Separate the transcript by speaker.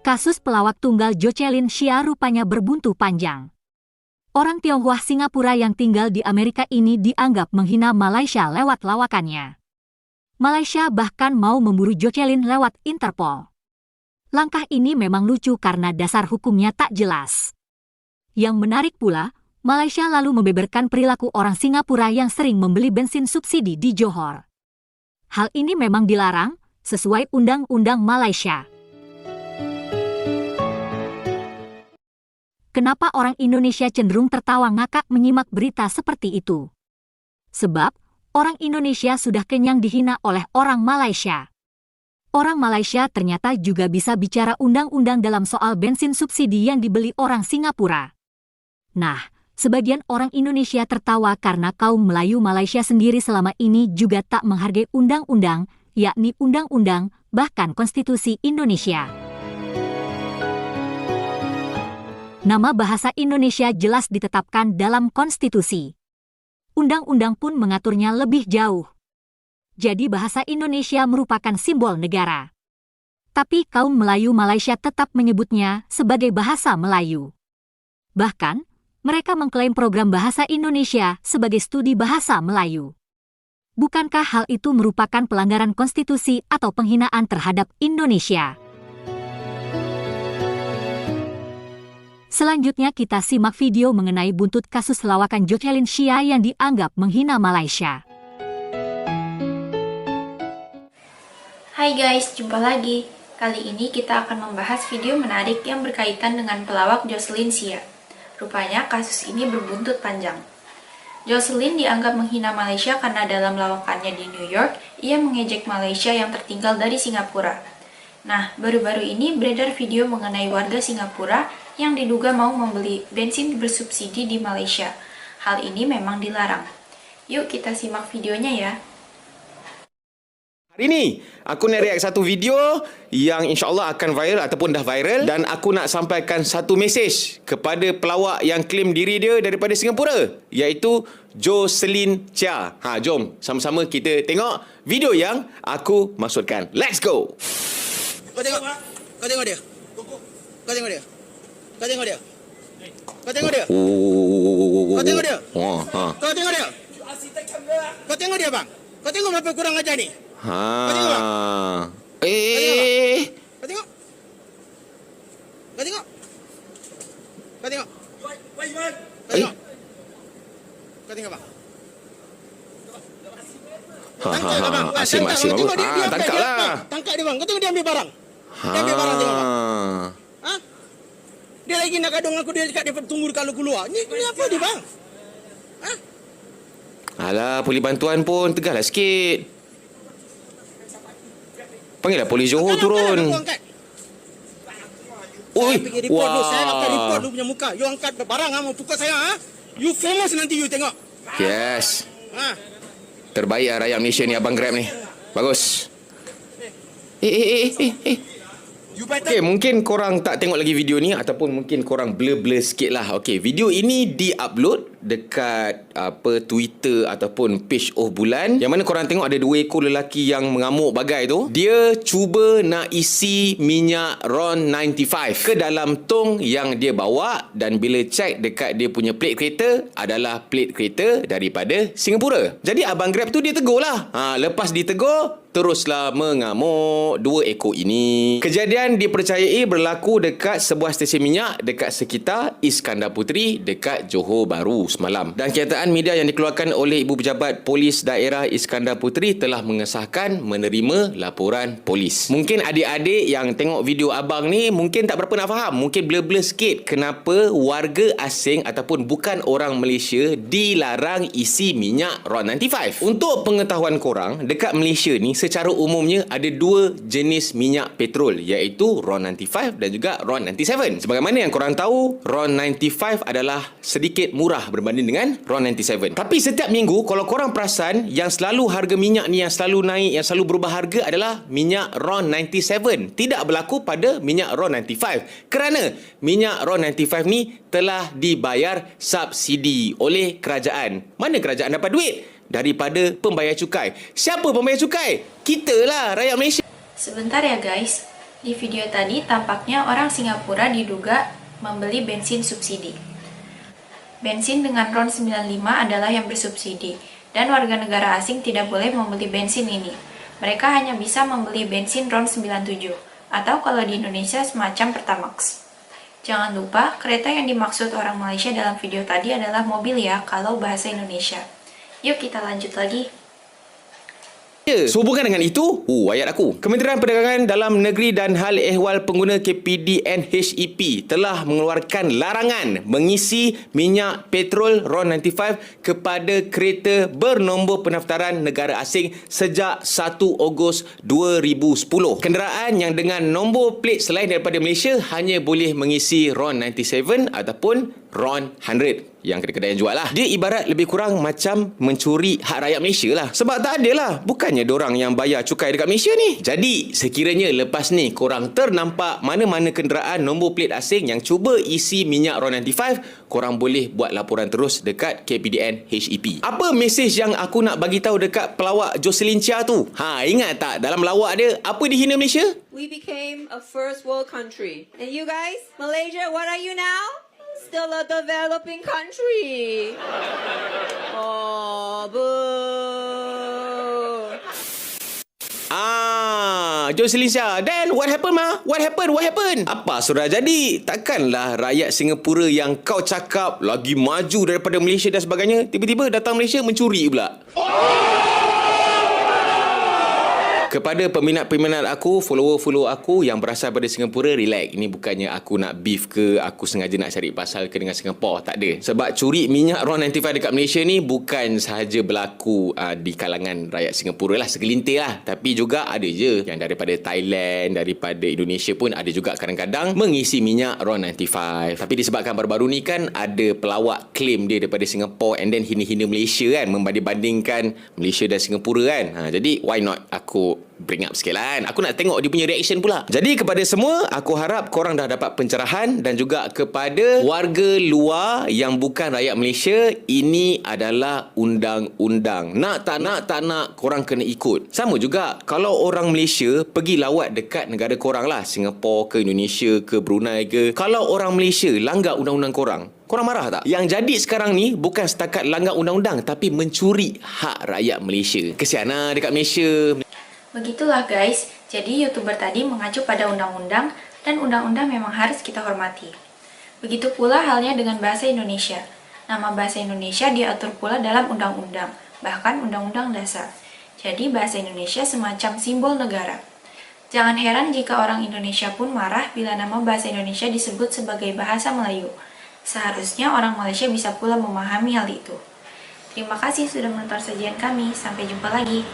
Speaker 1: Kasus pelawak tunggal Jocelyn Chia rupanya berbuntu panjang. Orang Tionghoa Singapura yang tinggal di Amerika ini dianggap menghina Malaysia lewat lawakannya. Malaysia bahkan mau memburu Jocelyn lewat Interpol. Langkah ini memang lucu karena dasar hukumnya tak jelas. Yang menarik pula, Malaysia lalu membeberkan perilaku orang Singapura yang sering membeli bensin subsidi di Johor. Hal ini memang dilarang sesuai undang-undang Malaysia. Kenapa orang Indonesia cenderung tertawa ngakak menyimak berita seperti itu? Sebab, orang Indonesia sudah kenyang dihina oleh orang Malaysia. Orang Malaysia ternyata juga bisa bicara undang-undang dalam soal bensin subsidi yang dibeli orang Singapura. Nah, sebagian orang Indonesia tertawa karena kaum Melayu Malaysia sendiri selama ini juga tak menghargai undang-undang, yakni undang-undang, bahkan konstitusi Indonesia. Nama bahasa Indonesia jelas ditetapkan dalam konstitusi. Undang-undang pun mengaturnya lebih jauh. Jadi bahasa Indonesia merupakan simbol negara. Tapi kaum Melayu Malaysia tetap menyebutnya sebagai bahasa Melayu. Bahkan, mereka mengklaim program bahasa Indonesia sebagai studi bahasa Melayu. Bukankah hal itu merupakan pelanggaran konstitusi atau penghinaan terhadap Indonesia? Selanjutnya kita simak video mengenai buntut kasus lawakan Jocelyn Chia yang dianggap menghina Malaysia.
Speaker 2: Hai guys, jumpa lagi. Kali ini kita akan membahas video menarik yang berkaitan dengan pelawak Jocelyn Chia. Rupanya kasus ini berbuntut panjang. Jocelyn dianggap menghina Malaysia karena dalam lawakannya di New York, ia mengejek Malaysia yang tertinggal dari Singapura. Nah, baru-baru ini beredar video mengenai warga Singapura yang diduga mau membeli bensin bersubsidi di Malaysia. Hal ini memang dilarang. Yuk kita simak videonya ya.
Speaker 3: Hari ini, aku nak react satu video yang insyaAllah akan viral ataupun dah viral. Dan aku nak sampaikan satu mesej kepada pelawak yang klaim diri dia daripada Singapura, iaitu Jocelyn Chia. Jom sama-sama kita tengok video yang aku maksudkan. Let's go!
Speaker 4: Kau tengok dia. Kau tengok dia. Kau tengok dia. Kau tengok dia. Kau tengok dia. Kau tengok dia. Kau tengok dia. Kau tengok dia bang. Kau tengok berapa kurang ajar ni. Kau tengok bang. Kau tengok. Kau tengok. Kau tengok. Kau tengok. Kau tengok bang.
Speaker 3: Asyik tangkap lah.
Speaker 4: Tangkap dia bang. Kau tengok dia ambil barang. Dia ambil barang tengok bang. Dia lagi nak kadung aku, dia cakap dia tunggu kalau keluar. Ni apa dia bang?
Speaker 3: Alah, polis bantuan pun tegahlah sikit. Panggillah polis Johor turun.
Speaker 4: Oi, wah. Saya akan report lu punya muka. You angkat barang mau pukul saya. You famous nanti you tengok.
Speaker 3: Yes. Terbaik lah rakyat Malaysia ni, Abang Grab ni. Bagus. Okay, mungkin korang tak tengok lagi video ni ataupun mungkin korang blur-blur sikit lah. Okay, video ini di-upload dekat Twitter ataupun page Bulan, yang mana korang tengok ada dua ekor lelaki yang mengamuk bagai tu. Dia cuba nak isi minyak RON 95 ke dalam tong yang dia bawa, dan bila cek dekat dia punya plate kereta adalah plate kereta daripada Singapura. Jadi Abang Grab tu dia tegur lah. Lepas ditegur, teruslah mengamuk dua ekor ini. Kejadian dipercayai berlaku dekat sebuah stesen minyak dekat sekitar Iskandar Puteri dekat Johor Bahru semalam. Dan kenyataan media yang dikeluarkan oleh Ibu Pejabat Polis Daerah Iskandar Puteri telah mengesahkan menerima laporan polis. Mungkin adik-adik yang tengok video abang ni mungkin tak berapa nak faham. Mungkin blur-blur sikit kenapa warga asing ataupun bukan orang Malaysia dilarang isi minyak RON 95. Untuk pengetahuan korang, dekat Malaysia ni secara umumnya ada dua jenis minyak petrol, iaitu RON 95 dan juga RON 97. Sebagaimana yang korang tahu, RON 95 adalah sedikit murah berbanding dengan RON 97. Tapi setiap minggu kalau korang perasan, yang selalu harga minyak ni yang selalu naik, yang selalu berubah harga adalah minyak RON 97. Tidak berlaku pada minyak RON 95 kerana minyak RON 95 ni telah dibayar subsidi oleh kerajaan. Mana kerajaan dapat duit? Daripada pembayar cukai. Siapa pembayar cukai? Kita lah, rakyat Malaysia.
Speaker 2: Sebentar ya guys. Di video tadi tampaknya orang Singapura diduga membeli bensin subsidi. Bensin dengan RON 95 adalah yang bersubsidi, dan warga negara asing tidak boleh membeli bensin ini. Mereka hanya bisa membeli bensin RON 97, atau kalau di Indonesia semacam Pertamax. Jangan lupa, kereta yang dimaksud orang Malaysia dalam video tadi adalah mobil ya, kalau bahasa Indonesia. Yuk kita lanjut lagi.
Speaker 3: Sehubungan dengan itu, ayat aku. Kementerian Perdagangan Dalam Negeri dan Hal Ehwal Pengguna KPDN HEP telah mengeluarkan larangan mengisi minyak petrol RON 95 kepada kereta bernombor pendaftaran negara asing sejak 1 Ogos 2010. Kenderaan yang dengan nombor plat selain daripada Malaysia hanya boleh mengisi RON 97 ataupun RON 100 yang kedai-kedai yang jual lah. Dia ibarat lebih kurang macam mencuri hak rakyat Malaysia lah. Sebab tak ada lah. Bukannya dorang yang bayar cukai dekat Malaysia ni. Jadi, sekiranya lepas ni korang ternampak mana-mana kenderaan nombor plat asing yang cuba isi minyak RON 95, korang boleh buat laporan terus dekat KPDN HEP. Apa mesej yang aku nak bagi tahu dekat pelawak Jocelyn Chia tu? Ingat tak dalam lawak dia apa dihina Malaysia?
Speaker 5: We became a first world country. And you guys, Malaysia, what are you now? Still a developing country. Oh, boo.
Speaker 3: Jocelyn Chia. Then what happened ma? What happened? Apa sudah jadi? Takkanlah rakyat Singapura yang kau cakap lagi maju daripada Malaysia dan sebagainya, tiba-tiba datang Malaysia mencuri pula. Kepada peminat-peminat aku, follower-follower aku yang berasal daripada Singapura, relax. Ini bukannya aku nak beef ke, aku sengaja nak cari pasal ke dengan Singapura. Tak ada. Sebab curi minyak RON 95 dekat Malaysia ni bukan sahaja berlaku di kalangan rakyat Singapura lah, segelintir lah. Tapi juga ada je yang daripada Thailand, daripada Indonesia pun ada juga kadang-kadang mengisi minyak RON 95. Tapi disebabkan baru-baru ni kan ada pelawak claim dia daripada Singapura and then hina-hina Malaysia kan, membanding-bandingkan Malaysia dan Singapura kan. Jadi why not aku bring up sikit lah kan. Aku nak tengok dia punya reaction pula. Jadi kepada semua, aku harap korang dah dapat pencerahan, dan juga kepada warga luar yang bukan rakyat Malaysia, ini adalah undang-undang. Nak tak nak korang kena ikut. Sama juga kalau orang Malaysia pergi lawat dekat negara korang lah, Singapura ke, Indonesia ke, Brunei ke. Kalau orang Malaysia langgar undang-undang korang marah tak? Yang jadi sekarang ni bukan setakat langgar undang-undang, tapi mencuri hak rakyat Malaysia. Kesian lah dekat Malaysia.
Speaker 2: Begitulah guys, jadi YouTuber tadi mengacu pada undang-undang, dan undang-undang memang harus kita hormati. Begitu pula halnya dengan bahasa Indonesia. Nama bahasa Indonesia diatur pula dalam undang-undang, bahkan undang-undang dasar. Jadi bahasa Indonesia semacam simbol negara. Jangan heran jika orang Indonesia pun marah bila nama bahasa Indonesia disebut sebagai bahasa Melayu. Seharusnya orang Malaysia bisa pula memahami hal itu. Terima kasih sudah menonton sajian kami, sampai jumpa lagi.